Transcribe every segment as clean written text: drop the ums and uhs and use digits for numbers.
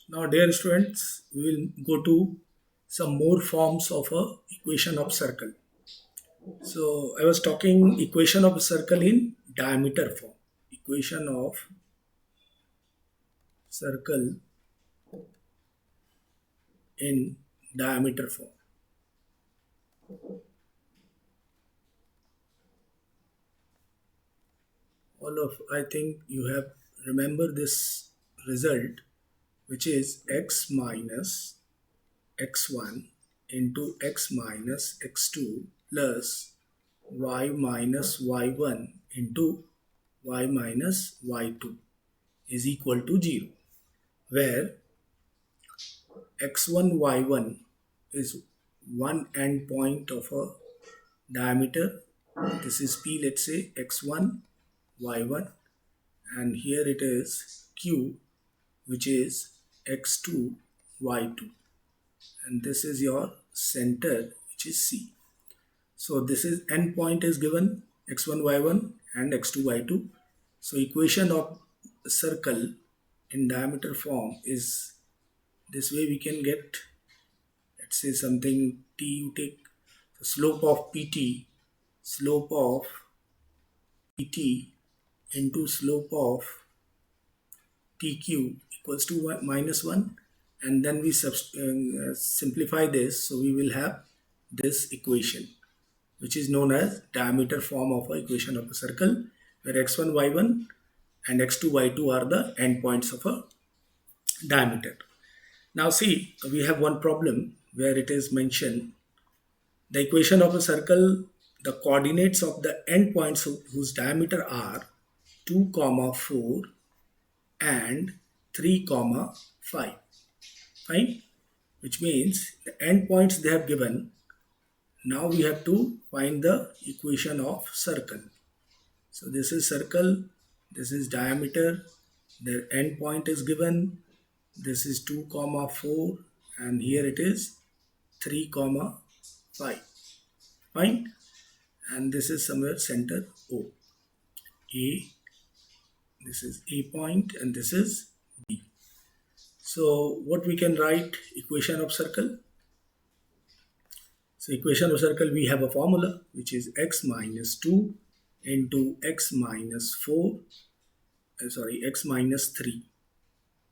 Now, dear students, we will go to some more forms of a equation of circle. So, I was talking equation of a circle in diameter form. Equation of circle in diameter form. All of I think you have remember this result, which is x minus x1 into x minus x2 plus y minus y1 into y minus y2 is equal to 0, where x1 y1 is one end point of a diameter. This is p, let's say x1 y1, and here it is q, which is x2 y2, and this is your center, which is c. So this is end point is given x1 y1 and x2 y2. So equation of circle in diameter form is this way. We can get, let's say, something t, you take the slope of pt, slope of pt into slope of tq equals to minus 1, and then we simplify this, so we will have this equation, which is known as diameter form of a equation of a circle, where x1 y1 and x2 y2 are the endpoints of a diameter. Now see, we have one problem where it is mentioned the equation of a circle, the coordinates of the endpoints whose diameter are 2 comma 4 and 3 comma 5. Fine, which means the endpoints they have given. Now we have to find the equation of circle. So this is circle, this is diameter, their endpoint is given, this is 2 comma 4, and here it is 3 comma 5. Fine, and this is somewhere center O. A, this is A point, and this is B. So what we can write equation of circle? So equation of circle, we have a formula which is x minus 2 into x minus 4, x minus 3,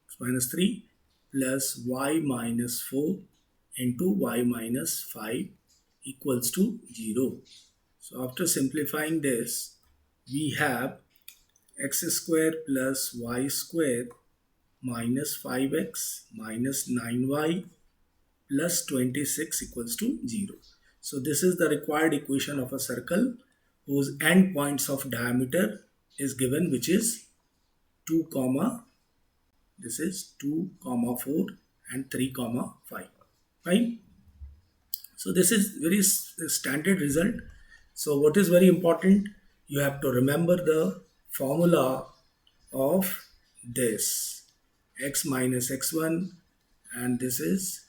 x minus 3 plus y minus 4 into y minus 5 equals to 0. So after simplifying this, we have x square plus y square minus 5x minus 9y plus 26 equals to 0. So this is the required equation of a circle whose end points of diameter is given, which is 2 comma, this is 2 comma 4 and 3 comma 5. Right? So this is very standard result. So what is very important, you have to remember the formula of this x minus x1, and this is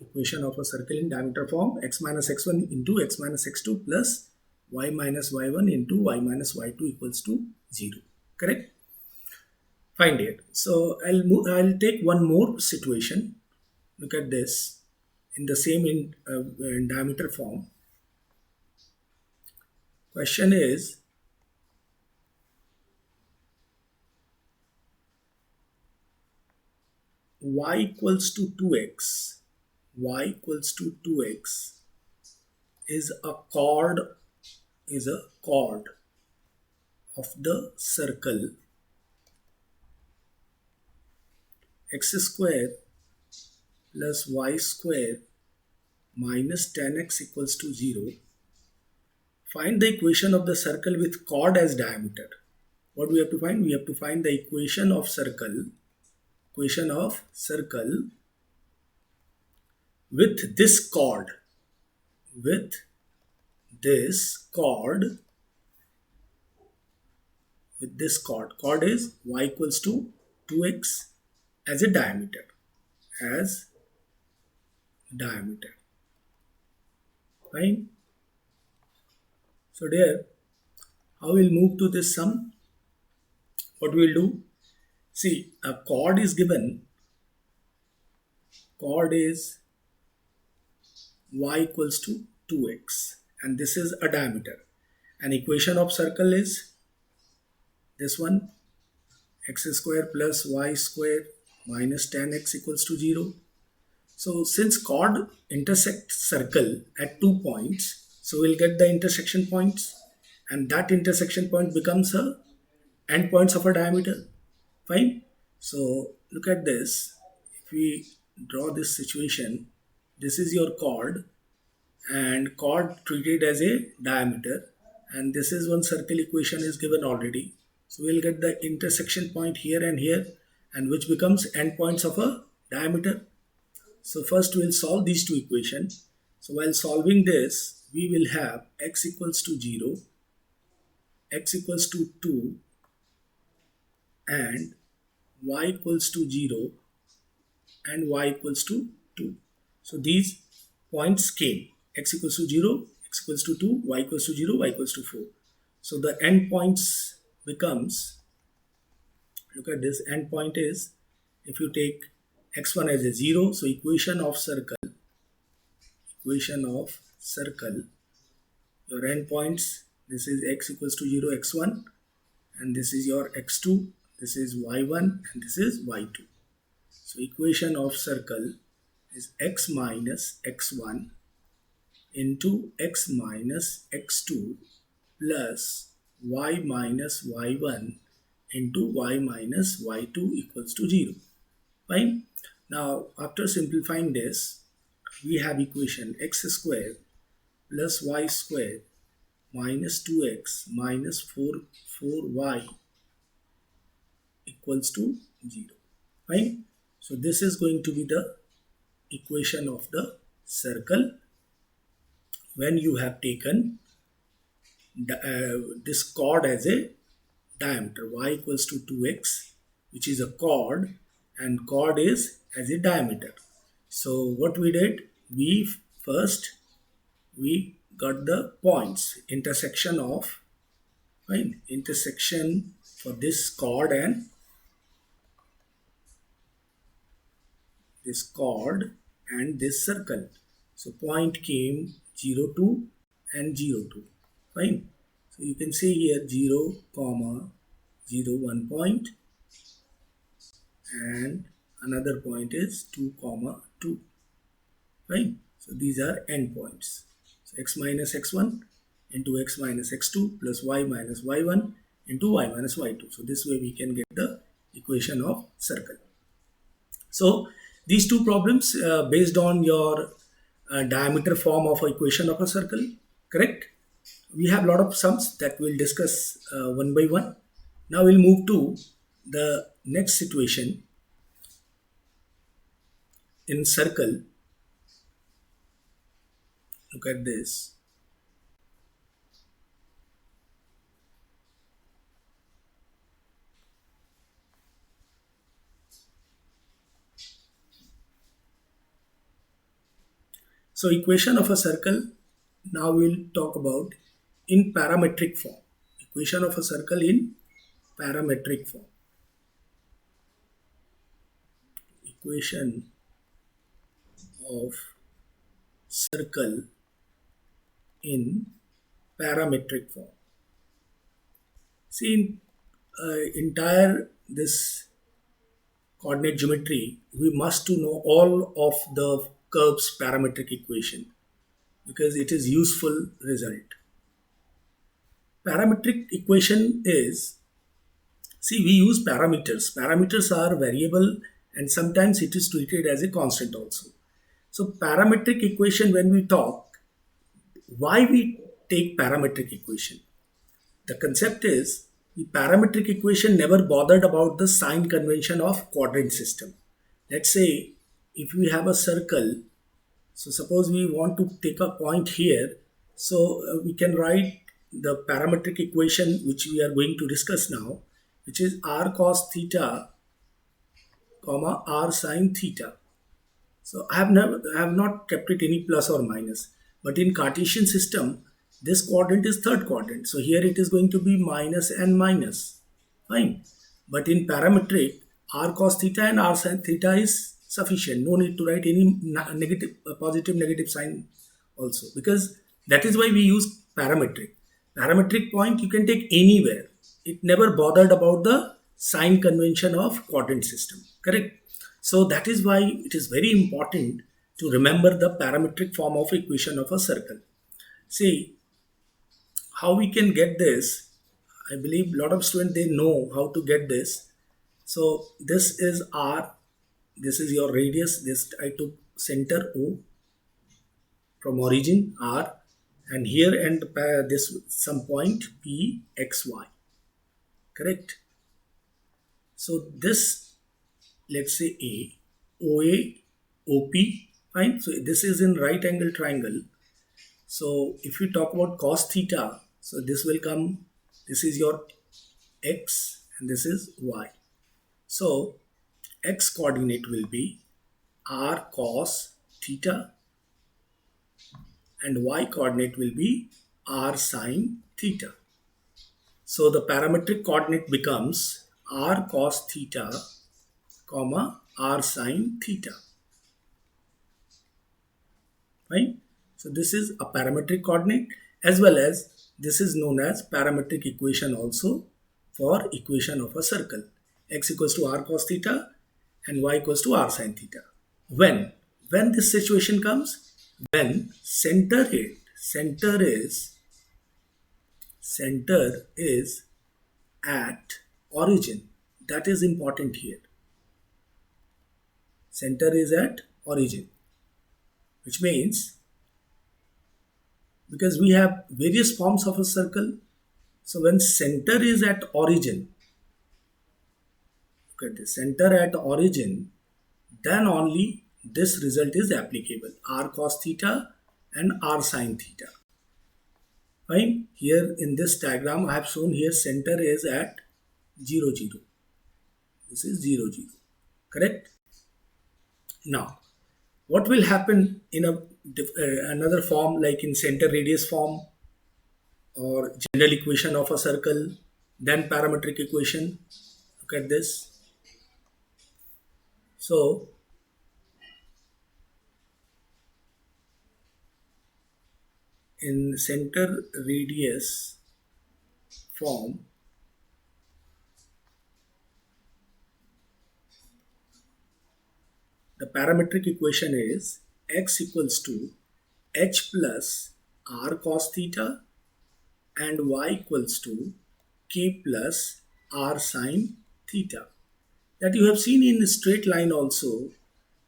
equation of a circle in diameter form, x minus x1 into x minus x2 plus y minus y1 into y minus y2 equals to 0. Correct? Find it. So I'll take one more situation. Look at this in the same in diameter form. Question is, y equals to 2x, y equals to 2x is a chord, is a chord of the circle x square plus y square minus 10x equals to 0. Find the equation of the circle with chord as diameter. What we have to find? We have to find the equation of circle with this chord, with this chord, with this chord. Chord is y equals to 2x as a diameter, as diameter. Fine. So there, how we'll move to this sum? What we'll do? See, a chord is given. Chord is y equals to 2x, and this is a diameter. An equation of circle is this one, x square plus y square minus 10x equals to 0. So since chord intersects circle at 2 points, so we'll get the intersection points, and that intersection point becomes a endpoints of a diameter. Fine. So look at this. If we draw this situation, this is your chord, and chord treated as a diameter, and this is one circle equation is given already. So we'll get the intersection point here and here, and which becomes endpoints of a diameter. So first we'll solve these two equations. So while solving this, we will have x equals to 0, x equals to 2, and y equals to 0 and y equals to 2. So these points came, x equals to 0, x equals to 2, y equals to 0, y equals to 4. So the end points becomes, look at this, end point is, if you take x1 as a 0, so equation of circle, your end points, this is x equals to 0, x1, and this is your x2, this is y1, and this is y2. So equation of circle is x minus x1 into x minus x2 plus y minus y1 into y minus y2 equals to 0. Fine. Now after simplifying this, we have equation x square plus y square minus 2x minus 4y equals to 0. Fine. So this is going to be the equation of the circle when you have taken this chord as a diameter. Y equals to 2x, which is a chord, and chord is as a diameter. So what we did, we got the points, intersection of, fine, intersection for this chord and this circle. So point came 0, 2 and 0, 2. Fine. So you can see here 0, comma 0, 1 point, and another point is 2, comma 2. Fine. So these are endpoints. So x minus x1 into x minus x2 plus y minus y1 into y minus y2. So this way we can get the equation of circle. So these two problems based on your diameter form of equation of a circle, correct? We have a lot of sums that we'll discuss one by one. Now we'll move to the next situation in circle. Look at this. So equation of a circle, now we'll talk about in parametric form. Equation of a circle in parametric form. Equation of circle in parametric form. See, in entire this coordinate geometry, we must to know all of the curves parametric equation because it is useful result. Parametric equation is, see, we use parameters. Parameters are variable and sometimes it is treated as a constant also. So parametric equation, when we talk, why we take parametric equation? The concept is the parametric equation never bothered about the sign convention of quadrant system. Let's say if we have a circle, so suppose we want to take a point here, so we can write the parametric equation which we are going to discuss now, which is r cos theta comma r sin theta. So I have not kept it any plus or minus, but in Cartesian system this quadrant is third quadrant, so here it is going to be minus and minus. Fine. But in parametric, r cos theta and r sin theta is sufficient. No need to write any negative, positive, negative sign also, because that is why we use parametric. Parametric point you can take anywhere. It never bothered about the sign convention of coordinate system. Correct? So that is why it is very important to remember the parametric form of equation of a circle. See, how we can get this? I believe a lot of students, they know how to get this. So this is R, this is your radius, this I took center O from origin R, and here and this some point P X Y. Correct? So this, let's say A, OA, OP, fine. So this is in right angle triangle. So if we talk about cos theta, so this will come, this is your X and this is Y. So X coordinate will be R cos theta and Y coordinate will be R sin theta. So the parametric coordinate becomes R cos theta, comma R sin theta. Right? So this is a parametric coordinate, as well as this is known as parametric equation also for equation of a circle. X equals to R cos theta and Y equals to R sin theta. When this situation comes, when center is at origin. That is important here. Center is at origin, which means, because we have various forms of a circle, so when center is at origin, look at this, center at origin, then only this result is applicable, R cos theta and R sin theta. Fine. Here in this diagram I have shown here center is at 0, 0. This is 0, 0. Correct? Now, what will happen in another form, like in center radius form or general equation of a circle, then parametric equation? Look at this. So in center radius form, the parametric equation is x equals to h plus r cos theta and y equals to k plus r sin theta. That you have seen in straight line also,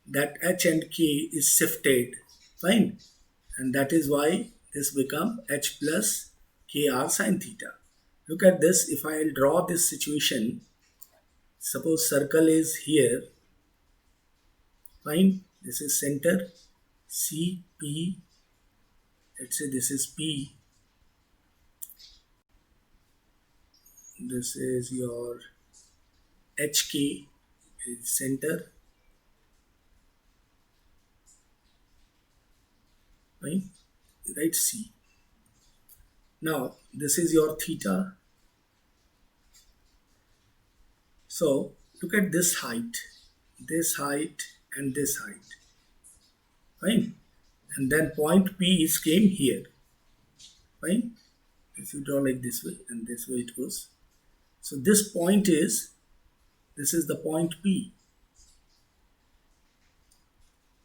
that h and k is shifted, fine, and that is why this become h plus k r sin theta. Look at this. If I will draw this situation, suppose circle is here, fine, this is center C, P, let's say this is P, this is your HK is center, fine, right, C. Now this is your theta. So look at this height and this height, fine, and then point P is came here, fine. If you draw like this way and this way it goes, so this point is, this is the point P,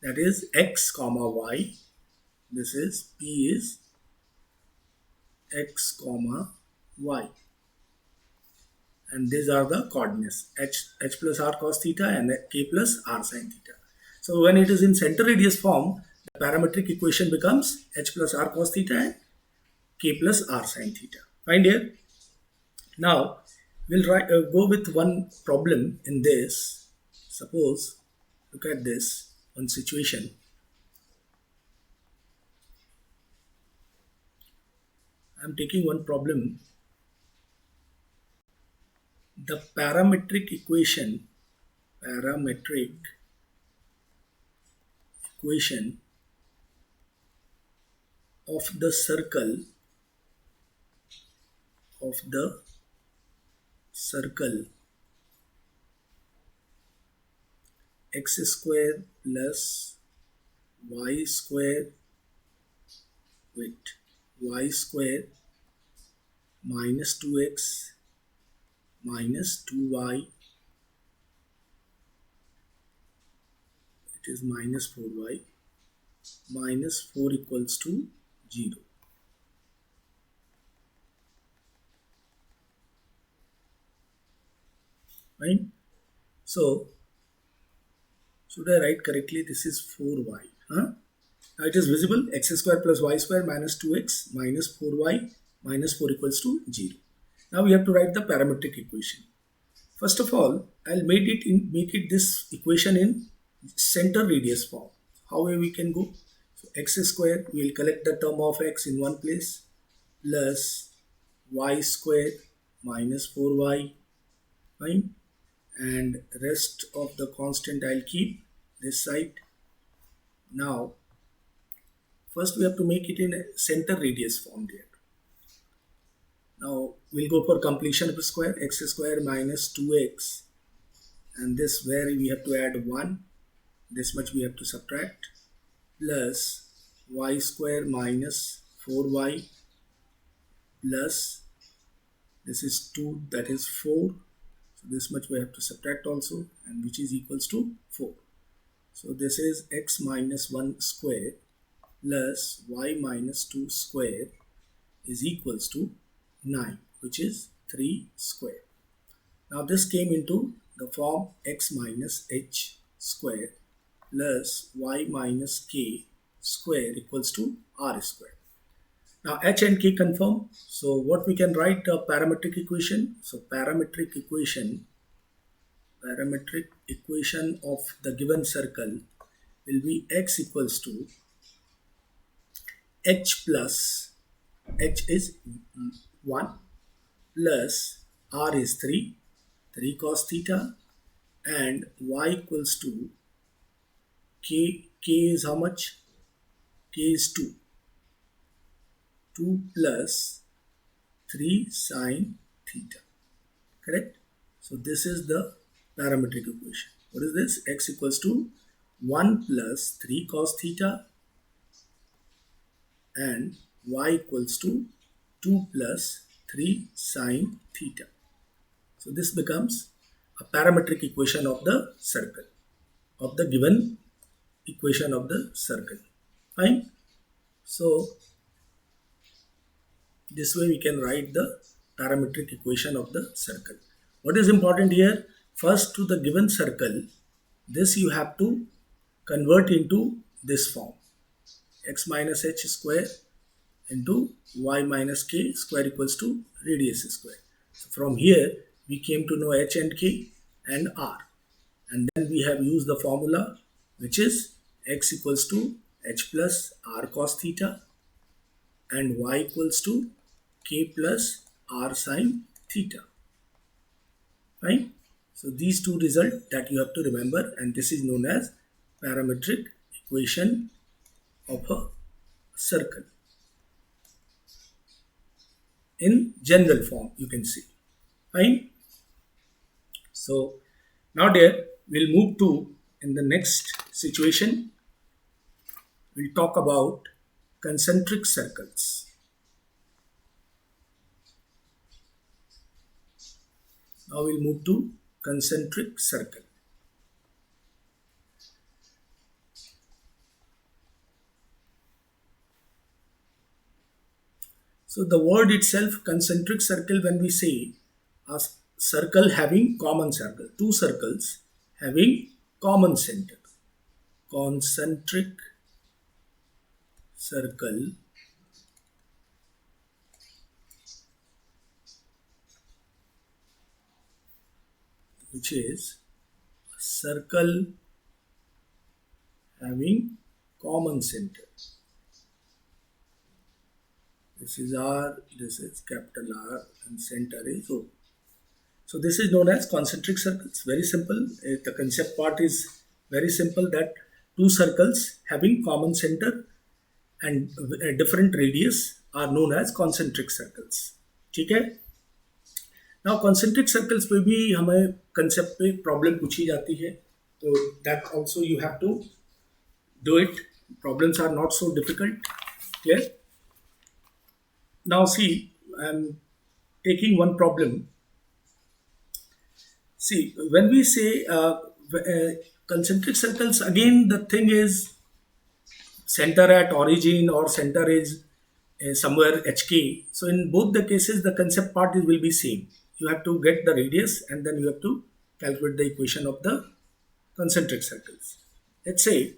that is x comma y, this is P is x comma y, and these are the coordinates h plus r cos theta and k plus r sin theta. So when it is in center radius form, the parametric equation becomes h plus r cos theta and k plus r sin theta. Find here. Now we'll go with one problem in this. Suppose, look at this one situation. I'm taking one problem. The parametric equation of the circle x square plus y square with y square minus 2x minus 2y, it is minus 4y, minus 4 equals to 0. Right? So, should I write correctly? This is 4y. Huh? Now it is visible, x square plus y square minus 2x minus 4y minus 4 equals to 0. Now we have to write the parametric equation. First of all, I'll make it this equation in center radius form. However we can go. So x square, we will collect the term of x in one place, plus y square minus 4y, fine, and rest of the constant I'll keep this side. Now first we have to make it in a center radius form there. Now we'll go for completion of a square, x square minus 2x, and this where we have to add 1, this much we have to subtract, plus y square minus 4y plus this is 2, that is 4, so this much we have to subtract also, and which is equals to 4. So this is x minus 1 square plus y minus 2 square is equals to 9, which is 3 square. Now this came into the form x minus h square plus y minus k square equals to r square. Now h and k confirm. So what we can write a parametric equation. So parametric equation of the given circle will be x equals to h plus h is 1 plus r is 3 cos theta, and y equals to k is how much? K is 2 plus 3 sine theta, correct? So this is the parametric equation. What is this? X equals to 1 plus 3 cos theta and y equals to 2 plus 3 sine theta. So this becomes a parametric equation of the circle, of the given equation of the circle. Fine. So this way we can write the parametric equation of the circle. What is important here? First, to the given circle, this you have to convert into this form, x minus h square into y minus k square equals to radius square. So from here we came to know h and k and r, and then we have used the formula which is x equals to h plus r cos theta and y equals to k plus r sine theta. Right? So these two results that you have to remember, and this is known as parametric equation of a circle in general form, you can see. Fine. So now there we'll move to, in the next situation we'll talk about concentric circles. Now we'll move to concentric circle. So the word itself, concentric circle, when we say a circle having common circle, two circles having common center. Concentric circle which is a circle having common center. This is R, this is capital R, and center is O. So this is known as concentric circles. Very simple. The concept part is very simple, that two circles having common center and a different radius are known as concentric circles. ठीक है? Now concentric circles पे भी हमें concept पे problem पूछी जाती है. So that also you have to do it. Problems are not so difficult. Clear? Now see, I'm taking one problem. See, when we say concentric circles, again the thing is center at origin or center is somewhere HK. So in both the cases, the concept part will be same. You have to get the radius and then you have to calculate the equation of the concentric circles. Let's say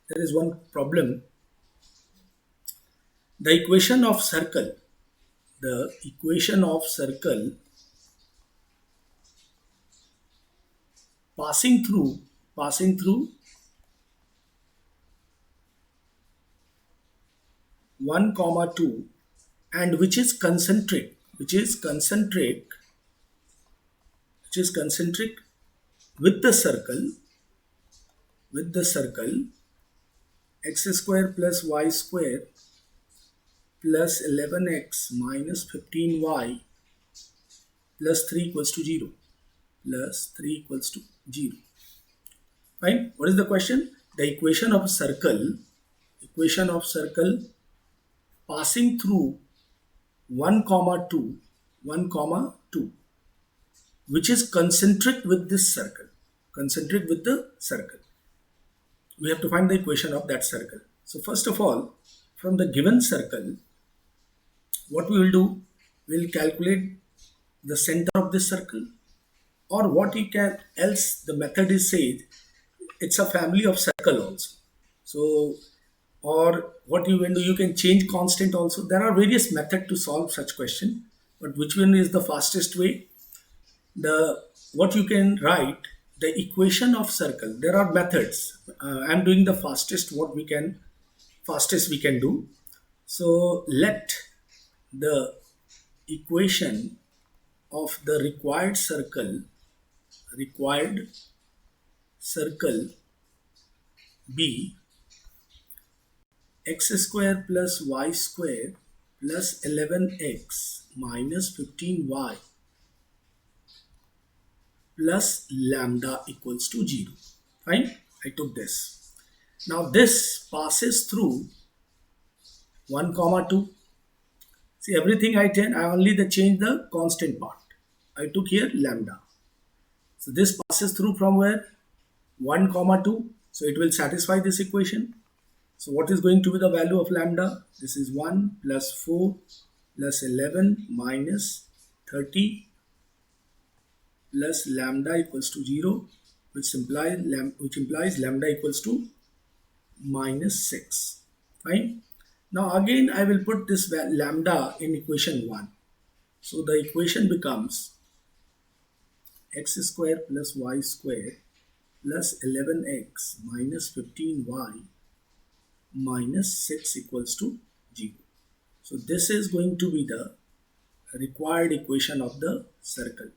there is one problem. The equation of circle, the equation of circle passing through 1 comma 2 and which is concentric with the circle x square plus y square plus 11x minus 15y plus 3 equals to 0 Fine. What is the question? The equation of circle passing through 1 comma 2 which is concentric with this circle, concentric with the circle. We have to find the equation of that circle. So first of all, from the given circle, what we will do, we will calculate the center of this circle, or what you can else the method is said it's a family of circle also. So, or what you can do, you can change constant also. There are various methods to solve such question, but which one is the fastest way? The what you can write the equation of circle. There are methods. I'm doing the fastest we can do. So let the equation of the required circle be x square plus y square plus 11x minus 15y plus lambda equals to 0. Fine, I took this. Now this passes through 1 comma 2. See, everything I only change the constant part. I took here lambda. So this passes through from where? 1 comma 2. So it will satisfy this equation. So what is going to be the value of lambda? This is 1 plus 4 plus 11 minus 30 plus lambda equals to 0, which implies lambda equals to minus 6. Fine. Now again I will put this lambda in equation 1. So the equation becomes x square plus y square plus 11x minus 15y minus 6 equals to 0. So this is going to be the required equation of the circle.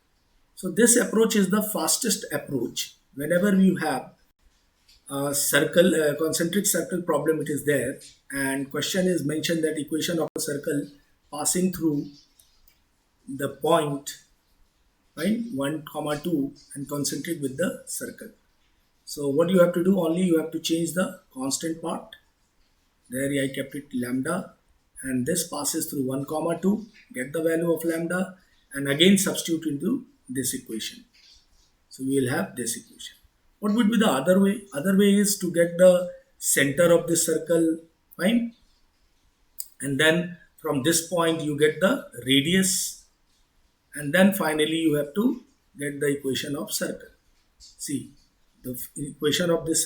So this approach is the fastest approach. Whenever you have a concentric circle problem, it is there, and question is mentioned that equation of a circle passing through the point, right, 1 comma 2 and concentric with the circle. So what you have to do, only you have to change the constant part. There I kept it lambda, and this passes through 1 comma 2, get the value of lambda, and again substitute into this equation. So we will have this equation. What would be the other way? Other way is to get the center of the circle, fine, and then from this point you get the radius, and then finally you have to get the equation of circle. See, the equation of this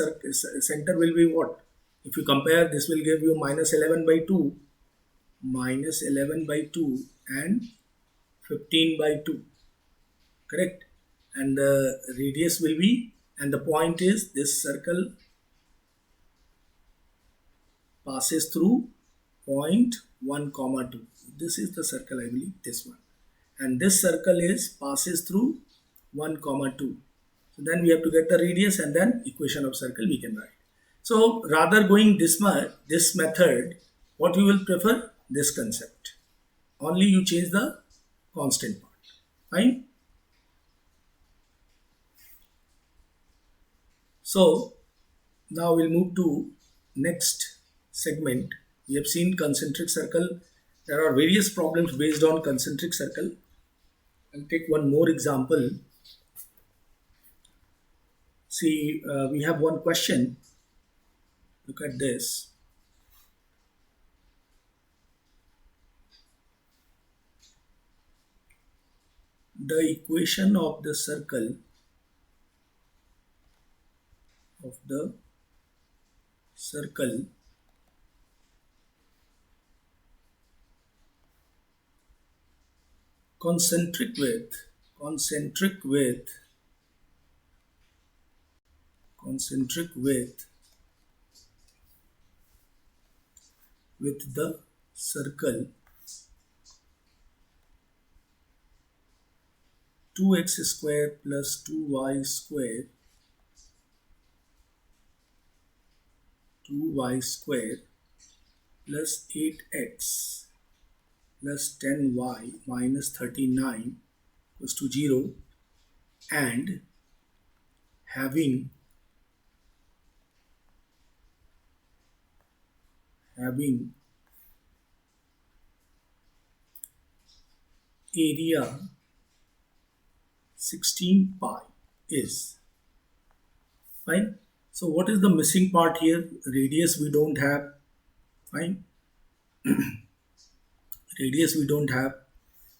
center will be what? If you compare, this will give you minus 11 by 2 and 15 by 2, correct? And the radius will be, and the point is this circle passes through point 1 comma 2. This is the circle, I believe, this one, and this circle passes through 1 comma 2. So then we have to get the radius, and then equation of circle we can write. So rather going this method, what you will prefer? This concept. Only you change the constant part. Fine. So now we'll move to next segment. We have seen concentric circle. There are various problems based on concentric circle. I'll take one more example. See, we have one question. Look at this. The equation of the circle of the circle concentric with concentric with concentric with the circle 2x square plus 2y square plus 8x plus 10y minus 39 equals to 0, and having area 16 pi is fine. So what is the missing part here? Radius we don't have. Fine. Radius we don't have.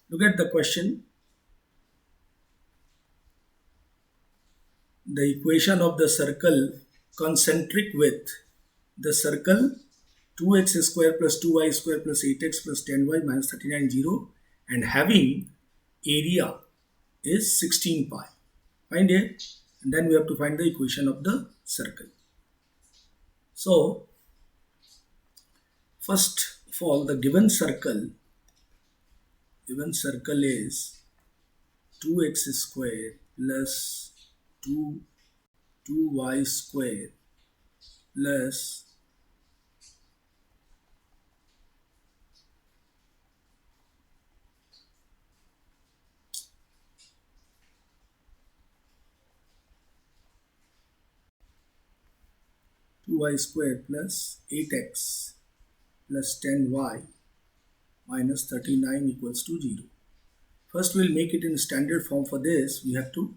Look at the question. The equation of the circle concentric with the circle 2x square plus 2y square plus 8x plus 10y minus 39 0, and having area is 16 pi. Find it, and then we have to find the equation of the circle. So first of all, the given circle is 2x square plus 2y square plus 2y square plus 8x plus 10y minus 39 equals to 0. First we'll make it in standard form. For this we have to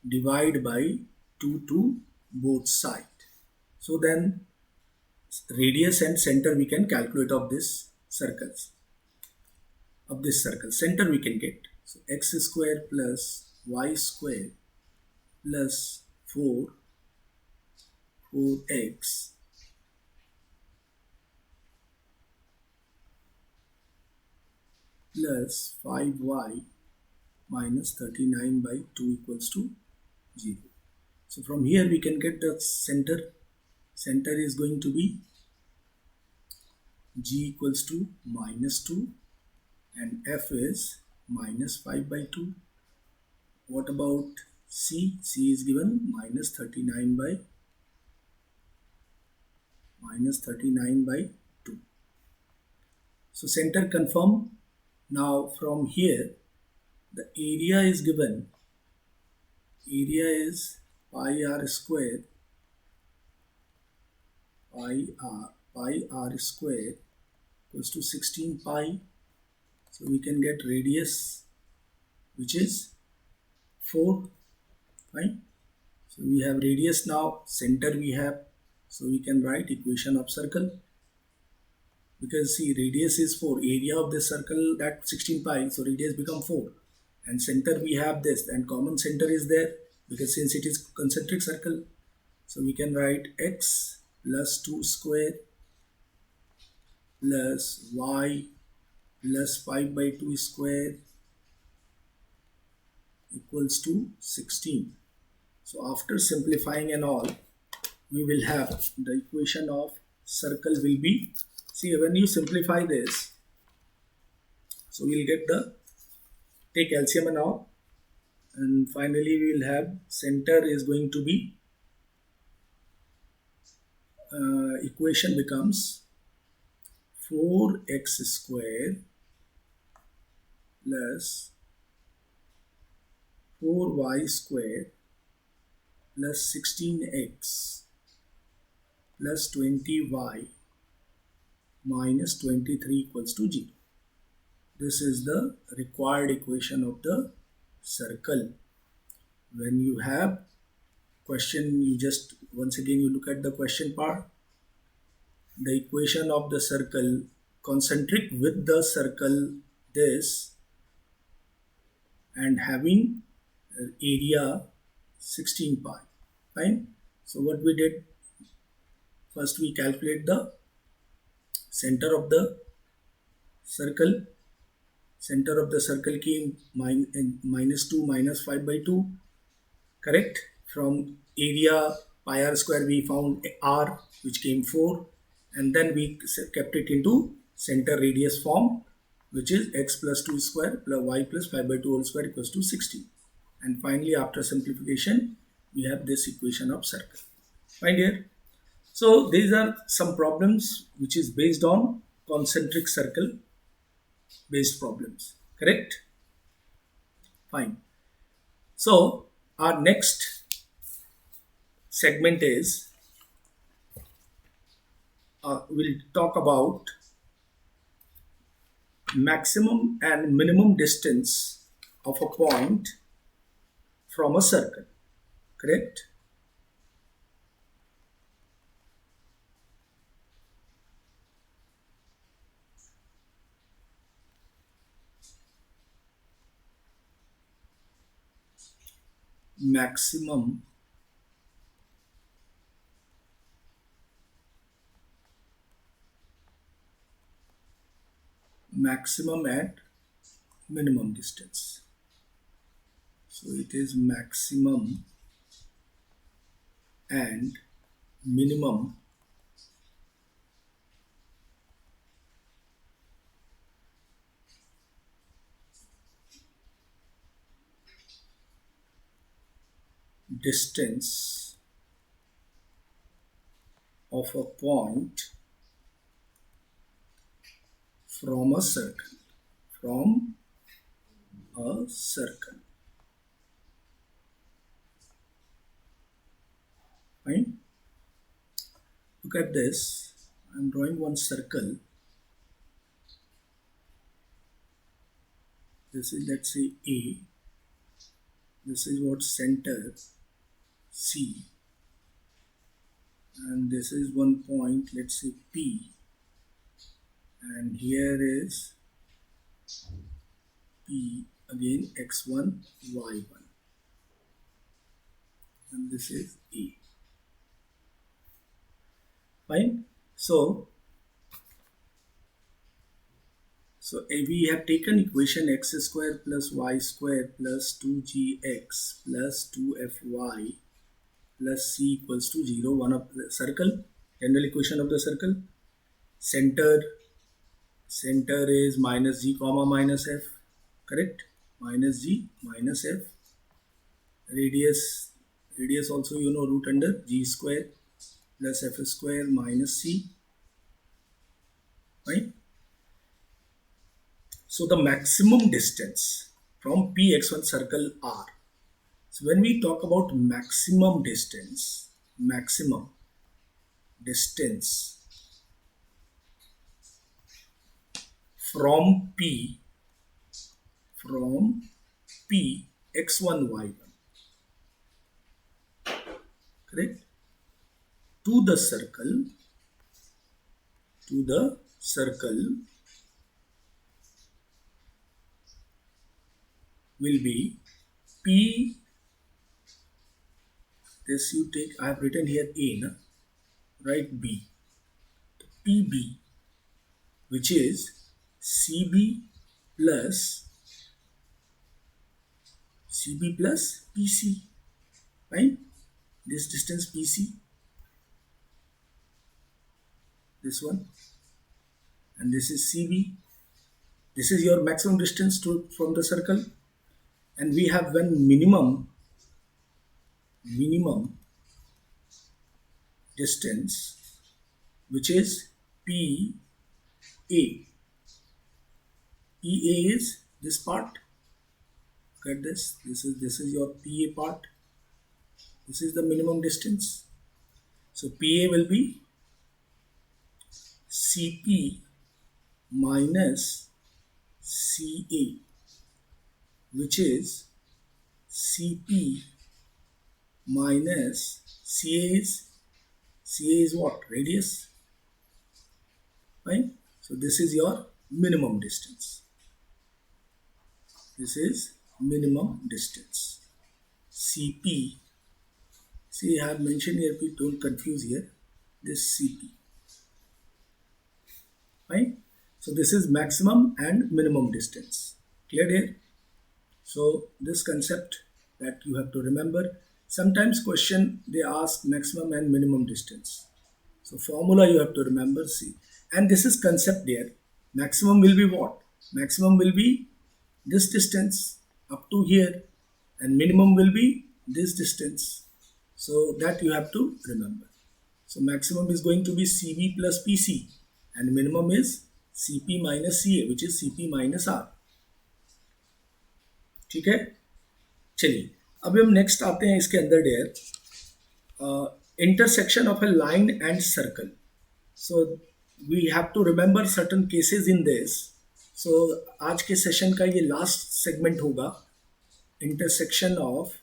divide by 2 to both sides. So then radius and center we can calculate of this circle. Center we can get. So x square plus y square plus 4x plus 5y minus 39 by 2 equals to 0. So from here we can get the center. Center is going to be g equals to minus 2 and f is minus 5 by 2. What about c? C is given minus 39 by 2. So center confirm. Now from here the area is given. Area is pi r square equals to 16 pi. So we can get radius, which is 4. Fine. So we have radius now, center we have. So we can write equation of circle. Because see, radius is 4, area of the circle that 16 pi, so radius become 4. And center we have this, and common center is there, because since it is concentric circle. So we can write x plus 2 square plus y plus 5 by 2 square equals to 16. So after simplifying and all, we will have the equation of circle will be, see, when you simplify this, so we'll get the, take LCM and all, and finally we will have center is going to be, equation becomes 4x square plus 4y square plus 16x plus 20y minus 23 equals to 0. This is the required equation of the circle. When you have question, you just once again you look at the question part. The equation of the circle concentric with the circle this and having area 16 pi. Fine. So what we did, first we calculate the center of the circle. Center of the circle came minus 2 minus 5 by 2. Correct. From area pi r square we found r, which came 4, and then we kept it into center radius form, which is x plus 2 square plus y plus 5 by 2 whole square equals to 16. And finally, after simplification, we have this equation of circle. Fine here. So these are some problems which is based on concentric circle based problems. Correct? Fine. So our next segment is we'll talk about maximum and minimum distance of a point from a circle. Correct? Maximum and minimum distance. So it is maximum and minimum distance of a point from a circle. From a circle. Fine. Look at this. I'm drawing one circle. This is, let's say, A. This is what center C. And this is one point, let's say P. And here is P, again x1, y1. And this is A. Fine. So we have taken equation x square plus y square plus 2gx plus 2fy plus c equals to 0, one of the circle, general equation of the circle. Center is minus g comma minus f. Correct? Minus g minus f. Radius also you know, root under g square plus f square minus c. Right? So the maximum distance from Px1 circle R. So when we talk about maximum distance from P x1 y1, correct, to the circle will be P. This you take, I have written here A, na? Write B. PB, which is CB plus PC. Right? This distance PC, this one, and this is CB. This is your maximum distance from the circle, and we have one minimum distance, which is PA. PA is this part. Look at this. This is your PA part. This is the minimum distance. So PA will be CP minus CA, which is CP minus CA is what? Radius, right? So this is your minimum distance. This is minimum distance. CP. See, I have mentioned here, please don't confuse here. This CP. Right? So this is maximum and minimum distance. Clear here? So this concept that you have to remember. Sometimes question they ask maximum and minimum distance. So formula you have to remember, see. And this is concept there. Maximum will be what? Maximum will be this distance up to here, and minimum will be this distance. So that you have to remember. So maximum is going to be CB plus PC, and minimum is CP minus CA, which is CP minus R. ठीक है, चलिए अब हम next आते हैं इसके अंदर there intersection of a line and circle. So we have to remember certain cases in this. So आज के सेशन का ये लास्ट सेगमेंट होगा, intersection of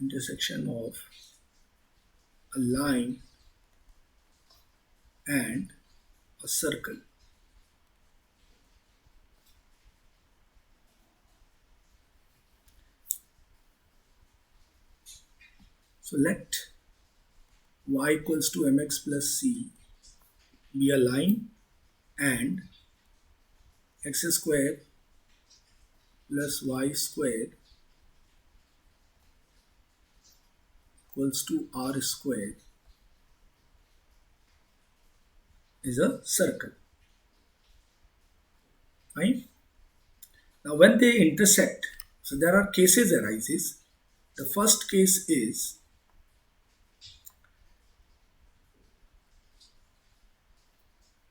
intersection of a line and a circle. So let y equals to mx plus c be a line and x square plus y square equals to r square is a circle. Right? Now when they intersect, so there are cases arises. The first case is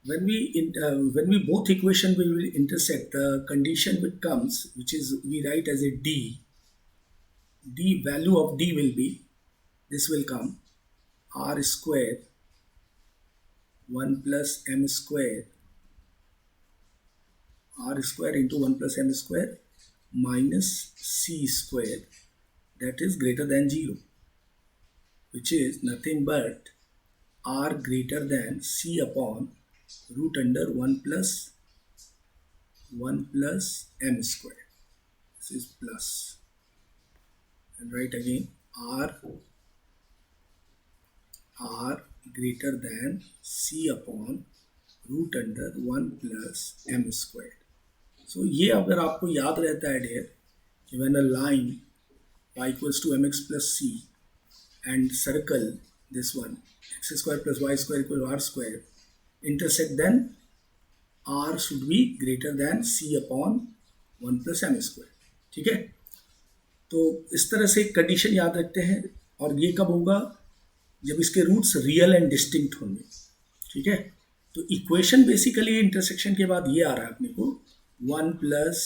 when we both equation will intersect, the condition which comes, which is we write as a d value of d will be, this will come r square 1 plus m square, r square into 1 plus m square minus c square, that is greater than 0, which is nothing but r greater than c upon root under 1 plus m square. This is plus, and write again r greater than c upon root under 1 plus m square. So ये अगर आपको याद रहता है dare, when a line y equals to mx plus c and circle this one x square plus y square equal to r square intersect, then r should be greater than c upon 1 plus m square. ठीक है, तो इस तरह से condition याद रखते हैं. और ये कब होगा? जब इसके रूट्स रियल एंड डिस्टिंक्ट होंगे. ठीक है, तो इक्वेशन बेसिकली इंटरसेक्शन के बाद ये आ रहा है अपने को 1 plus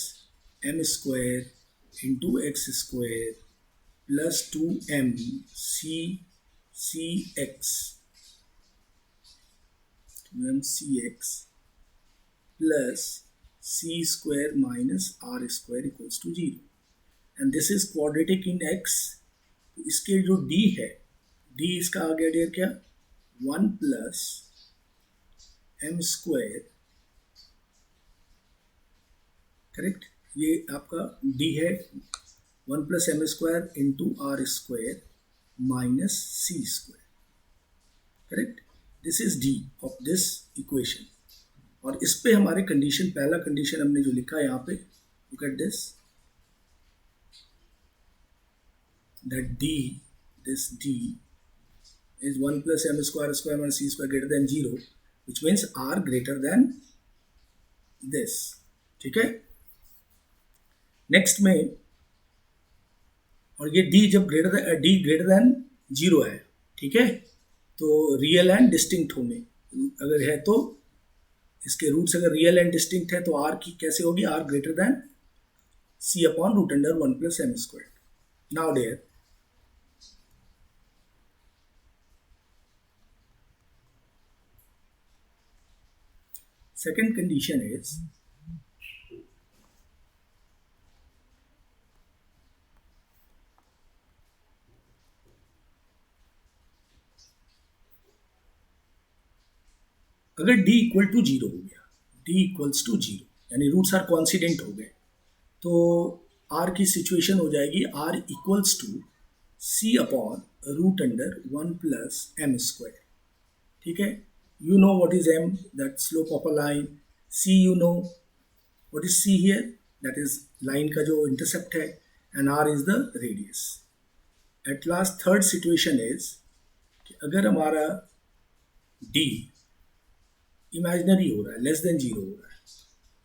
m square into x square plus 2m c x plus c square minus r square equals to 0, and this is quadratic in x. इसके जो d है, d इसका आ गया डेयर क्या, 1 प्लस m स्क्वायर, करेक्ट. ये आपका d है 1 plus m square into r square minus c square, correct. This is d of this equation. और इस पे हमारे कंडीशन, पहला कंडीशन हमने जो लिखा है यहाँ पे, look at this, that d is 1 plus m square minus c square greater than 0, which means r greater than this. ठीक है, नेक्स्ट में, और ये d जब ग्रेटर देन 0 है, ठीक है, तो रियल एंड डिस्टिंक्ट होंगे, अगर है तो इसके रूट्स अगर रियल एंड डिस्टिंक्ट है तो r की कैसे होगी, r greater than c upon root under 1 plus m square. Now there second condition is अगर d इक्वल टू 0 हो गया, d इक्वल्स टू 0 यानी रूट्स आर कॉन्सिडेंट हो गए, तो r की सिचुएशन हो जाएगी r equals to c upon root under 1 plus m square. ठीक है, you know what is m, that slope of a line. c you know what is c here, that is line का जो intercept है, and r is the radius. At last third situation is कि अगर हमारा d imaginary हो रहा है, less than 0 हो रहा है,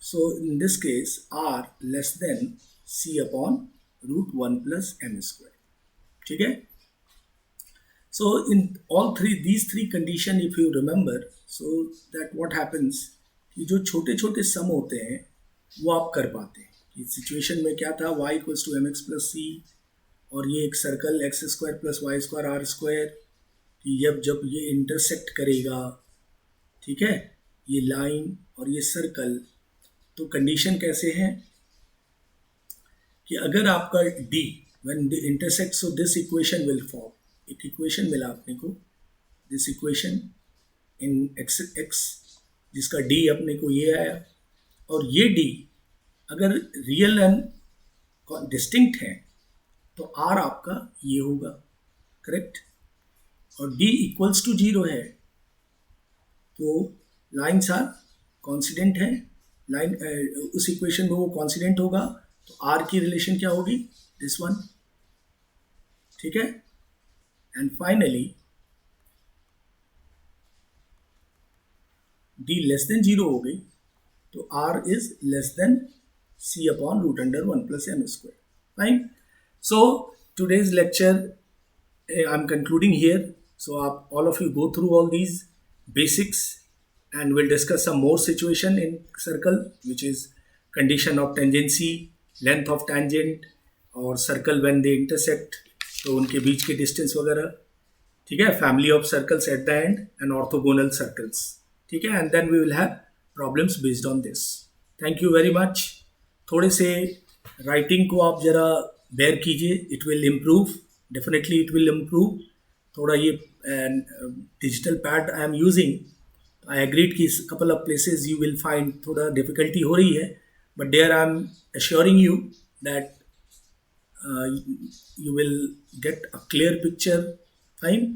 so in this case r less than c upon root 1 plus m square. ठीक है, so in all these three condition if you remember, so that what happens कि जो छोटे छोटे सम होते हैं वो आप कर पाते हैं. इस सिचुएशन में क्या था, y equals to m x plus c, और ये एक circle x square plus y square r square, कि जब ये इंटरसेक्ट करेगा, ठीक है, ये लाइन और ये सर्कल, तो कंडीशन कैसे है कि अगर आपका d when they intersect, so this equation will form. एक इक्वेशन मिला अपने को, दिस इक्वेशन इन x जिसका d अपने को ये आया, और ये d अगर रियल एंड डिस्टिंक्ट है तो r आपका ये होगा, करेक्ट, और d इक्वल्स टू 0 है तो लाइन्स आर कॉन्सिडेंट है, लाइन उस इक्वेशन में वो कॉन्सिडेंट होगा, तो r की रिलेशन क्या होगी, दिस वन. ठीक है, and finally d less than 0 हो गई, तो r is less than c upon root under 1 plus m square. Fine, so today's lecture I am concluding here. So आप all of you go through all these basics and we'll discuss some more situation in circle, which is condition of tangency, length of tangent, और circle when they intersect, तो उनके बीच के distance वगैरह. ठीक है, family of circles at the end and orthogonal circles. ठीक है, and then we will have problems based on this. Thank you very much. थोड़े से राइटिंग को आप जरा बेयर कीजिए, it will improve, definitely it will improve. थोड़ा ये digital pad I am using, I agreed कि couple of places you will find थोड़ा डिफिकल्टी हो रही है, but there I am assuring you that you will get a clear picture, fine,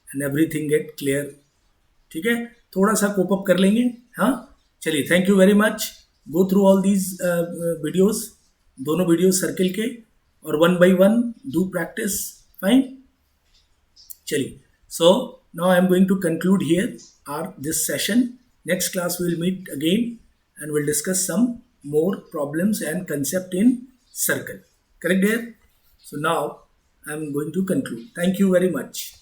and everything get clear. ठीक है, थोड़ा सा cope up कर लेंगे. हाँ, चलिए, thank you very much. Go through all these videos, दोनों वीडियोस सर्किल के, और one by one do practice. Fine, चलिए. So now I am going to conclude here our this session. Next class we will meet again and we'll discuss some more problems and concept in circle. Correct there? So now I am going to conclude. Thank you very much.